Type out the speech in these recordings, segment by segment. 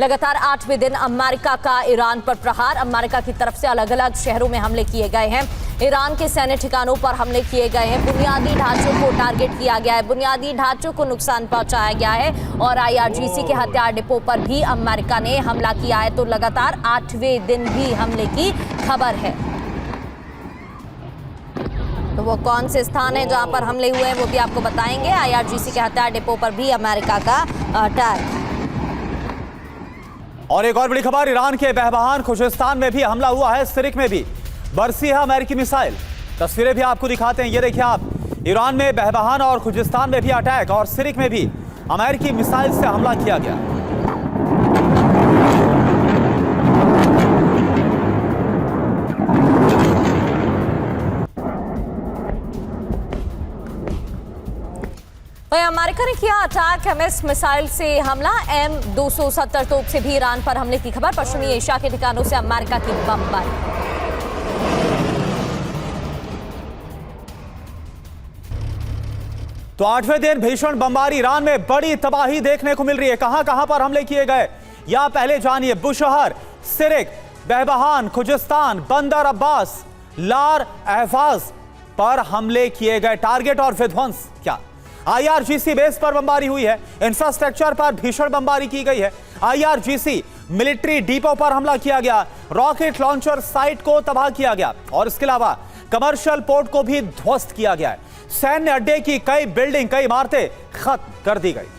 लगातार 8वें दिन अमेरिका का ईरान पर प्रहार। अमेरिका की तरफ से अलग अलग शहरों में हमले किए गए हैं। ईरान के सैन्य ठिकानों पर हमले किए गए हैं। बुनियादी ढांचों को टारगेट किया गया है, बुनियादी ढांचों को नुकसान पहुंचाया गया है और IRGC के हथियार डिपो पर भी अमेरिका ने हमला किया है। तो लगातार 8वें दिन भी हमले की खबर है। तो वो कौन से स्थान है जहां पर हमले हुए हैं वो भी आपको बताएंगे। IRGC के हथियार डिपो पर भी अमेरिका का अटैक। और एक और बड़ी खबर, ईरान के बहबहान खुजिस्तान में भी हमला हुआ है। सिरिक में भी बरसी है अमेरिकी मिसाइल। तस्वीरें भी आपको दिखाते हैं, ये देखिए आप। ईरान में बहबहान और खुजिस्तान में भी अटैक और सिरिक में भी अमेरिकी मिसाइल से हमला किया गया। अमेरिका ने किया अटैक, MS मिसाइल से हमला। M270 तोप से भी ईरान पर हमले की खबर। पश्चिमी एशिया के ठिकानों से अमेरिका की बमबारी। तो 8वें दिन भीषण बमबारी, ईरान में बड़ी तबाही देखने को मिल रही है। कहां कहां पर हमले किए गए या पहले जानिए। बुशहर, सिरिक, बहबहान, खुजिस्तान, बंदर अब्बास, लार अहवाज पर हमले किए गए। टारगेट और विध्वंस क्या? IRGC बेस पर बमबारी हुई है। इंफ्रास्ट्रक्चर पर भीषण बमबारी की गई है। IRGC मिलिट्री डिपो पर हमला किया गया। रॉकेट लॉन्चर साइट को तबाह किया गया और इसके अलावा कमर्शियल पोर्ट को भी ध्वस्त किया गया है। सैन्य अड्डे की कई बिल्डिंग, कई इमारतें खत्म कर दी गई।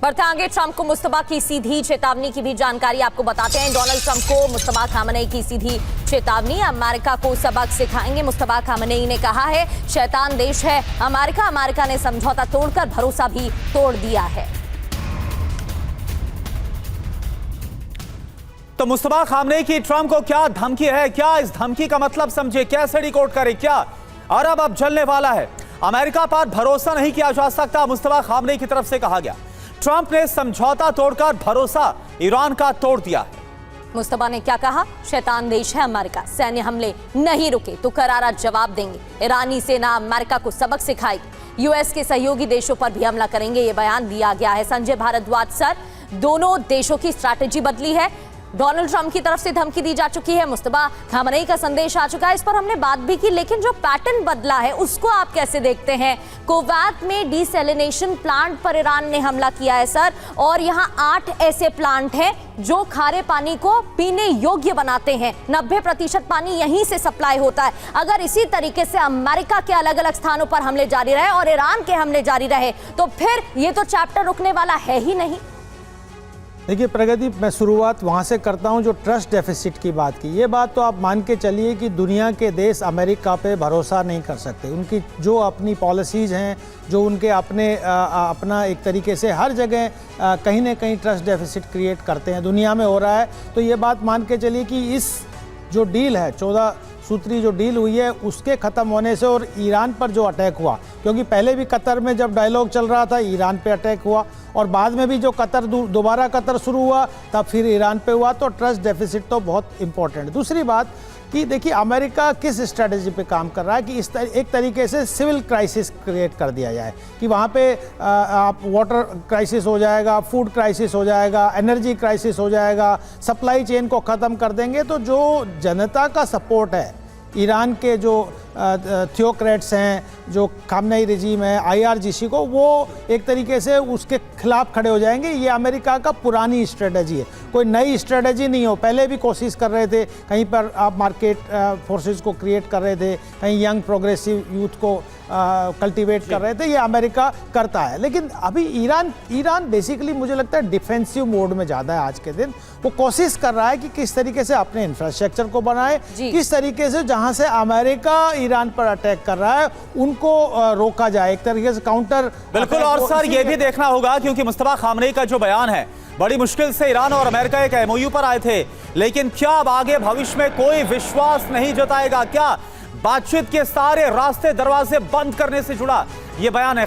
बढ़ते आगे, ट्रंप को मुस्तफा की सीधी चेतावनी की भी जानकारी आपको बताते हैं। डोनाल्ड ट्रंप को मुस्तफा खामनेई की सीधी चेतावनी। अमेरिका को सबक सिखाएंगे, मुस्तफा खामनेई ने कहा है। शैतान देश है अमेरिका। अमेरिका ने समझौता तोड़कर भरोसा भी तोड़ दिया है। तो मुस्तफा खामनेई की ट्रंप को क्या धमकी है? क्या इस धमकी का मतलब समझे, कैसे डिकोड करें? क्या अरब अब जलने वाला है? अमेरिका पर भरोसा नहीं किया जा सकता, मुस्तफा खामनेई की तरफ से कहा गया। ट्रंप ने समझौता तोड़कर भरोसा ईरान का तोड़ दिया है। मुस्तफा ने क्या कहा? शैतान देश है अमेरिका। सैन्य हमले नहीं रुके तो करारा जवाब देंगे। ईरानी सेना अमेरिका को सबक सिखाएगी। US के सहयोगी देशों पर भी हमला करेंगे, ये बयान दिया गया है। संजय भारद्वाज सर, दोनों देशों की स्ट्रैटेजी बदली है। डोनाल्ड ट्रंप की तरफ से धमकी दी जा चुकी है, मुस्तफा खामनेई का संदेश आ चुका है। इस पर हमने बात भी की, लेकिन जो पैटर्न बदला है उसको आप कैसे देखते हैं? कुवैत में डिसैलिनेशन प्लांट पर ईरान ने हमला किया है सर, और यहाँ 8 ऐसे प्लांट हैं जो खारे पानी को पीने योग्य बनाते हैं। 90% पानी यहीं से सप्लाई होता है। अगर इसी तरीके से अमेरिका के अलग अलग स्थानों पर हमले जारी रहे और ईरान के हमले जारी रहे तो फिर ये तो चैप्टर रुकने वाला है ही नहीं। देखिए प्रगति, मैं शुरुआत वहाँ से करता हूँ जो ट्रस्ट डेफिसिट की बात की। ये बात तो आप मान के चलिए कि दुनिया के देश अमेरिका पे भरोसा नहीं कर सकते। उनकी जो अपनी पॉलिसीज़ हैं, जो उनके अपना एक तरीके से हर जगह कहीं ना कहीं ट्रस्ट डेफिसिट क्रिएट करते हैं, दुनिया में हो रहा है। तो ये बात मान के चलिए कि इस जो डील है, 14 सूत्री जो डील हुई है, उसके ख़त्म होने से और ईरान पर जो अटैक हुआ, क्योंकि पहले भी कतर में जब डायलॉग चल रहा था ईरान पे अटैक हुआ और बाद में भी जो दोबारा कतर शुरू हुआ तब फिर ईरान पे हुआ। तो ट्रस्ट डेफिसिट तो बहुत इंपॉर्टेंट है। दूसरी बात कि देखिए अमेरिका किस स्ट्रेटजी पे काम कर रहा है कि एक तरीके से सिविल क्राइसिस क्रिएट कर दिया जाए कि वहाँ पे आप वाटर क्राइसिस हो जाएगा, फूड क्राइसिस हो जाएगा, एनर्जी क्राइसिस हो जाएगा, सप्लाई चेन को ख़त्म कर देंगे। तो जो जनता का सपोर्ट है, ईरान के जो थियोक्रेट्स हैं, जो खामनेई रजीम है, IRGC को, वो एक तरीके से उसके खिलाफ खड़े हो जाएंगे। ये अमेरिका का पुरानी स्ट्रेटजी है, कोई नई स्ट्रेटजी नहीं हो। पहले भी कोशिश कर रहे थे, कहीं पर आप मार्केट फोर्सेस को क्रिएट कर रहे थे, कहीं यंग प्रोग्रेसिव यूथ को कल्टीवेट कर रहे थे। ये अमेरिका करता है। लेकिन अभी ईरान बेसिकली मुझे लगता है डिफेंसिव मोड में ज़्यादा है आज के दिन। वो कोशिश कर रहा है कि किस तरीके से अपने इंफ्रास्ट्रक्चर को बनाए, किस तरीके से जहाँ से अमेरिका ईरान पर अटैक कर रहा है उनको रोका जाए, एक तरीके से काउंटर। बिल्कुल। और सर ये भी देखना होगा क्योंकि मुस्तफा खामनेई का जो बयान है, बड़ी मुश्किल से ईरान और अमेरिका एक MOU पर आए थे, लेकिन क्या अब आगे भविष्य में कोई विश्वास नहीं जताएगा? क्या बातचीत के सारे रास्ते दरवाजे बंद करने से जुड़ा ये बयान है?